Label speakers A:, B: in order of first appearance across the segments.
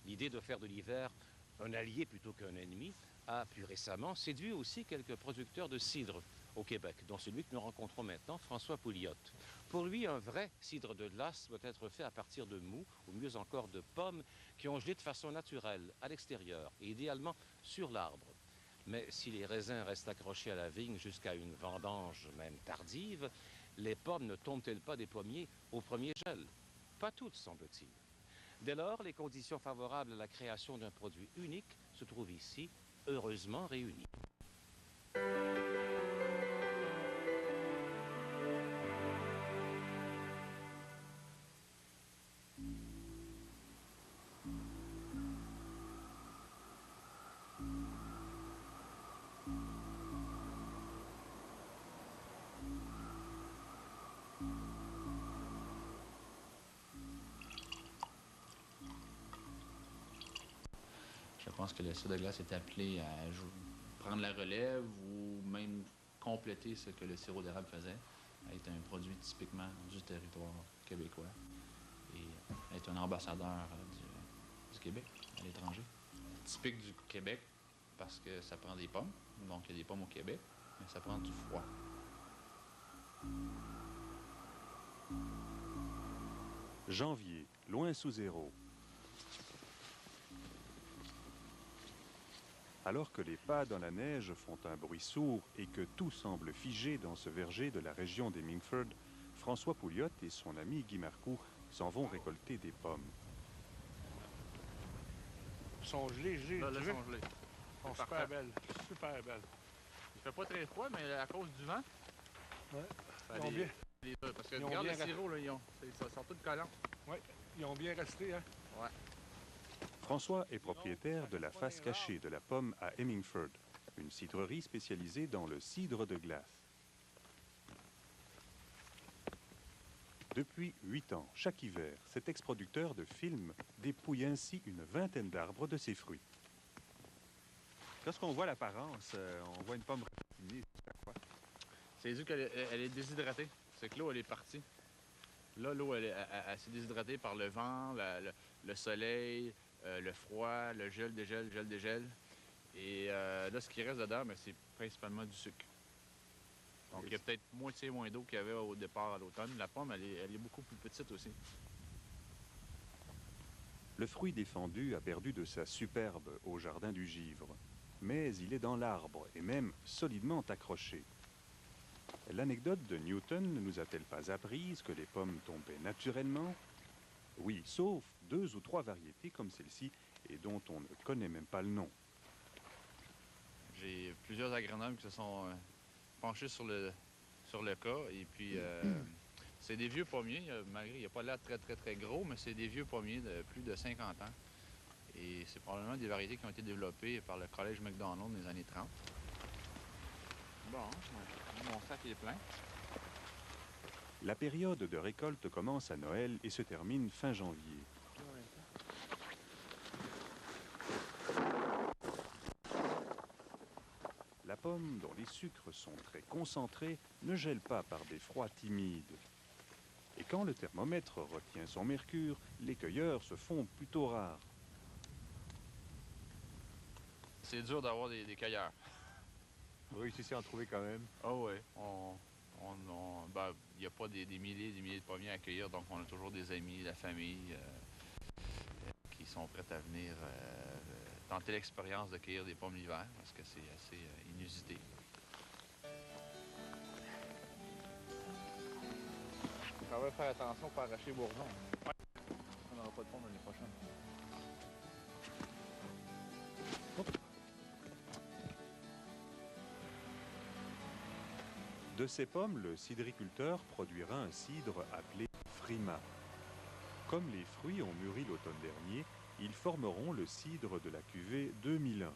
A: L'idée de faire de l'hiver un allié plutôt qu'un ennemi a plus récemment séduit aussi quelques producteurs de cidre au Québec, dont celui que nous rencontrons maintenant, François Pouliot. Pour lui, un vrai cidre de glace doit être fait à partir de mou, ou mieux encore de pommes, qui ont gelé de façon naturelle, à l'extérieur, et idéalement sur l'arbre. Mais si les raisins restent accrochés à la vigne jusqu'à une vendange même tardive, les pommes ne tombent-elles pas des pommiers au premier gel? Pas toutes, semble-t-il. Dès lors, les conditions favorables à la création d'un produit unique se trouvent ici, heureusement réunies.
B: Je pense que le cidre de glace est appelé à prendre la relève ou même compléter ce que le sirop d'érable faisait, à être un produit typiquement du territoire québécois et être un ambassadeur du Québec à l'étranger. Typique du Québec parce que ça prend des pommes, donc il y a des pommes au Québec, mais ça prend du froid.
C: Janvier, loin sous zéro. Alors que les pas dans la neige font un bruit sourd et que tout semble figé dans ce verger de la région des Mingford, François Pouliot et son ami Guy Marcoux s'en vont récolter des pommes.
D: Ils sont gelés.
B: Là, ils sont gelés.
D: Ils sont super belles, super belles.
B: Il fait pas très froid, mais à cause du vent,
D: Ouais.
B: ça
D: Ils ont bien.
B: parce que
D: Ils ont
B: regarde
D: bien
B: le sirop, là, ils sont tous collants.
D: Oui, ils ont bien resté, hein?
B: Ouais.
C: François est propriétaire de la face cachée de la pomme à Hemingford, une cidrerie spécialisée dans le cidre de glace. Depuis 8 ans, chaque hiver, cet ex-producteur de films dépouille ainsi une vingtaine d'arbres de ses fruits. Lorsqu'on voit l'apparence, on voit une pomme raffinée, c'est quoi?
B: C'est dû qu'elle est déshydratée. C'est que l'eau, elle est partie. Là, l'eau, elle s'est déshydratée par le vent, le soleil, le froid, le gel, dégel. Et là, ce qui reste dedans, c'est principalement du sucre. Donc, il y a peut-être moitié moins d'eau qu'il y avait au départ à l'automne. La pomme, elle est beaucoup plus petite aussi.
C: Le fruit défendu a perdu de sa superbe au jardin du Givre. Mais il est dans l'arbre et même solidement accroché. L'anecdote de Newton ne nous a-t-elle pas apprise que les pommes tombaient naturellement? Oui, sauf 2 ou 3 variétés comme celle-ci et dont on ne connaît même pas le nom.
B: J'ai plusieurs agronomes qui se sont penchés sur le cas. Et puis, c'est des vieux pommiers. Malgré, il n'y a pas l'air très gros, mais c'est des vieux pommiers de plus de 50 ans. Et c'est probablement des variétés qui ont été développées par le Collège McDonald dans les années 30. Bon, mon sac est plein.
C: La période de récolte commence à Noël et se termine fin janvier. La pomme, dont les sucres sont très concentrés, ne gèle pas par des froids timides. Et quand le thermomètre retient son mercure, les cueilleurs se font plutôt rares.
B: C'est dur d'avoir des cueilleurs.
E: Vous réussissez à en trouver quand même?
B: Ah oui. Il n'y a pas des milliers et des milliers de pommiers à cueillir, donc on a toujours des amis, la famille qui sont prêts à venir tenter l'expérience de cueillir des pommes l'hiver, parce que c'est assez inusité. On va faire attention pour arracher bourdon. Ouais. On n'aura pas de pommes l'année prochaine.
C: De ces pommes, le cidriculteur produira un cidre appelé Frima. Comme les fruits ont mûri l'automne dernier, ils formeront le cidre de la cuvée 2001.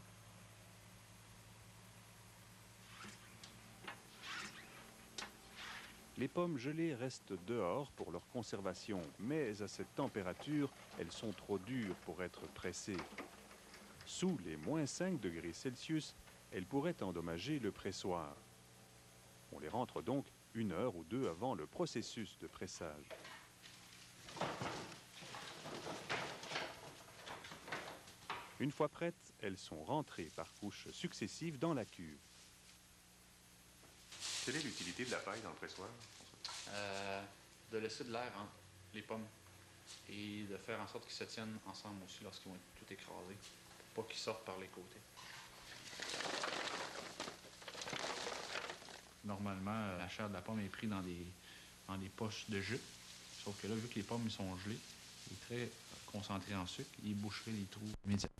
C: Les pommes gelées restent dehors pour leur conservation, mais à cette température, elles sont trop dures pour être pressées. Sous les moins 5 degrés Celsius, elles pourraient endommager le pressoir. On les rentre donc 1 heure ou 2 avant le processus de pressage. Une fois prêtes, elles sont rentrées par couches successives dans la cuve. Quelle est l'utilité de la paille dans le pressoir?
B: De laisser de l'air entre les pommes et de faire en sorte qu'ils se tiennent ensemble aussi lorsqu'ils vont être tout écrasés, pour pas qu'ils sortent par les côtés. Normalement, la chair de la pomme est prise dans des poches de jus, sauf que là, vu que les pommes sont gelées, il est très concentré en sucre, il boucherait les trous immédiatement.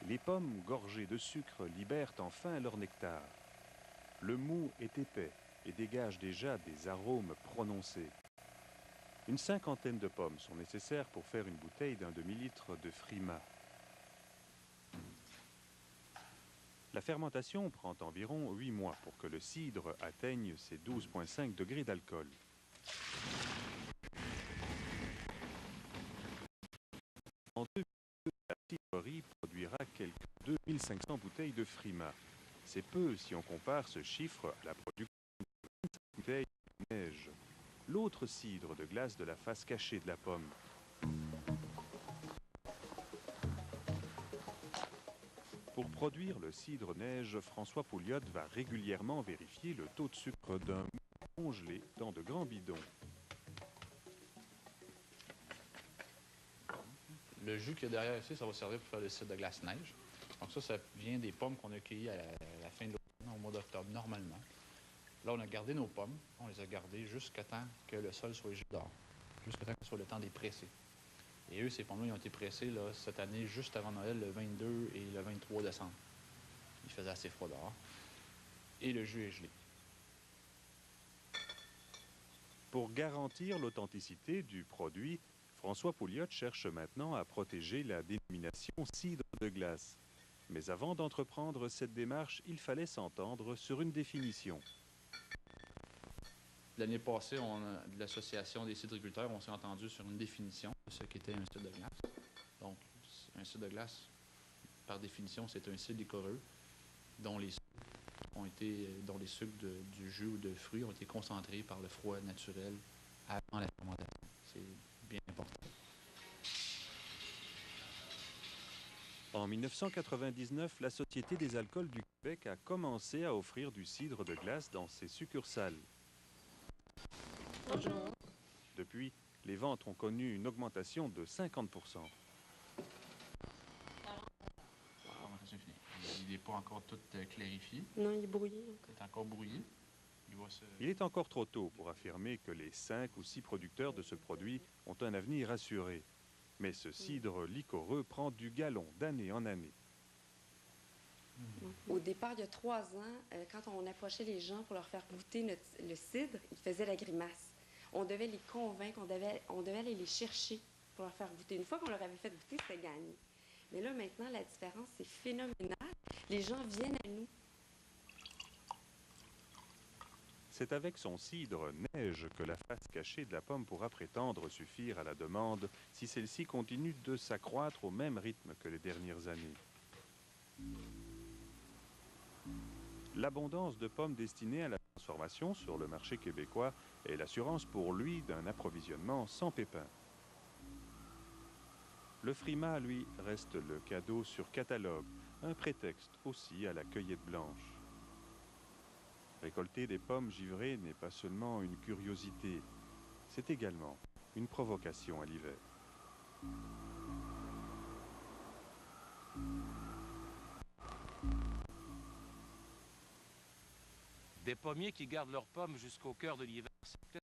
C: Les pommes gorgées de sucre libèrent enfin leur nectar. Le mou est épais et dégage déjà des arômes prononcés. Une cinquantaine de pommes sont nécessaires pour faire une bouteille d'un demi-litre de Frima. La fermentation prend environ 8 mois pour que le cidre atteigne ses 12,5 degrés d'alcool. En 2002, la cidrerie produira quelques 2500 bouteilles de Frima. C'est peu si on compare ce chiffre à la production de 25 bouteilles de neige, l'autre cidre de glace de la face cachée de la pomme. Pour produire le cidre neige, François Pouliot va régulièrement vérifier le taux de sucre d'un mou congelé dans de grands bidons.
B: Le jus qu'il y a derrière ici, ça va servir pour faire le cidre de glace neige. Donc ça vient des pommes qu'on a cueillies à la fin de l'automne, au mois d'octobre, normalement. Là, on a gardé nos pommes. On les a gardées jusqu'à temps que le sol soit gelé dehors, jusqu'à temps que ce soit le temps des presser. Et eux, ces pommes-là, ils ont été pressés là, cette année, juste avant Noël, le 22 et le 23 décembre. Il faisait assez froid dehors. Et le jus est gelé.
C: Pour garantir l'authenticité du produit, François Pouliot cherche maintenant à protéger la dénomination cidre de glace. Mais avant d'entreprendre cette démarche, il fallait s'entendre sur une définition.
B: L'année passée, de l'association des cidriculteurs, on s'est entendu sur une définition de ce qu'était un cidre de glace. Donc, un cidre de glace, par définition, c'est un cidre liquoreux dont les sucres du jus ou de fruits ont été concentrés par le froid naturel avant la fermentation. C'est bien important.
C: En 1999, la Société des alcools du Québec a commencé à offrir du cidre de glace dans ses succursales.
F: Bonjour.
C: Depuis, les ventes ont connu une augmentation de 50%.
B: C'est fini. Il n'est pas encore tout clarifié.
F: Non, il est brouillé.
B: Il est encore brouillé.
C: Il est encore trop tôt pour affirmer que les 5 ou 6 producteurs de ce produit ont un avenir assuré. Mais ce cidre liquoreux prend du galon d'année en année.
F: Au départ, il y a 3 ans, quand on approchait les gens pour leur faire goûter le cidre, ils faisaient la grimace. On devait les convaincre, on devait aller les chercher pour leur faire goûter. Une fois qu'on leur avait fait goûter, c'était gagné. Mais là, maintenant, la différence, c'est phénoménal. Les gens viennent à nous.
C: C'est avec son cidre neige que la face cachée de la pomme pourra prétendre suffire à la demande si celle-ci continue de s'accroître au même rythme que les dernières années. L'abondance de pommes destinées à la transformation sur le marché québécois est l'assurance pour lui d'un approvisionnement sans pépins. Le Frima, lui, reste le cadeau sur catalogue, un prétexte aussi à la cueillette blanche. Récolter des pommes givrées n'est pas seulement une curiosité, c'est également une provocation à l'hiver.
A: Des pommiers qui gardent leurs pommes jusqu'au cœur de l'hiver, c'est peut-être